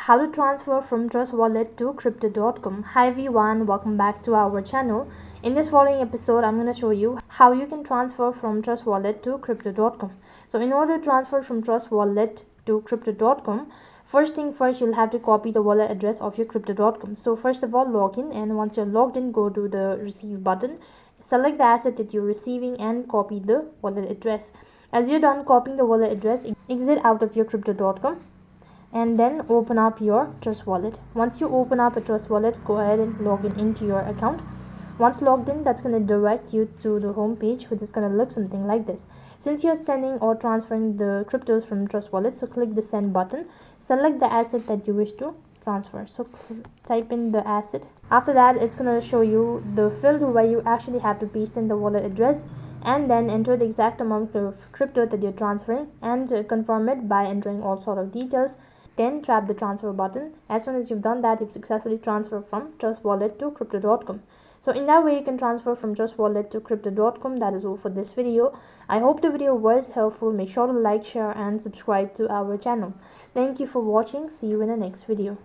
how to transfer from Trust Wallet to crypto.com. Hi everyone, welcome back to our channel. In this following episode, I'm going to show you how you can transfer from Trust Wallet to crypto.com. So in order to transfer from Trust Wallet to crypto.com, first thing first, you'll have to copy the wallet address of your crypto.com. So first of all, log in, and once you're logged in, go to the receive button, select the asset that you're receiving and copy the wallet address. As you're done copying the wallet address, exit out of your crypto.com and then open up your Trust Wallet. Once you open up a Trust Wallet, go ahead and log in into your account. Once logged in, that's going to direct you to the home page, which is going to look something like this. Since you're sending or transferring the cryptos from Trust Wallet, so click the send button, select the asset that you wish to transfer. So type in the asset. After that, it's going to show you the field where you actually have to paste in the wallet address and then enter the exact amount of crypto that you're transferring and confirm it by entering all sort of details. Then tap the transfer button. As soon as you've done that, you've successfully transferred from Trust Wallet to crypto.com. So in that way, you can transfer from Trust Wallet to crypto.com. That is all for this video. I hope the video was helpful. Make sure to like, share and subscribe to our channel. Thank you for watching. See you in the next video.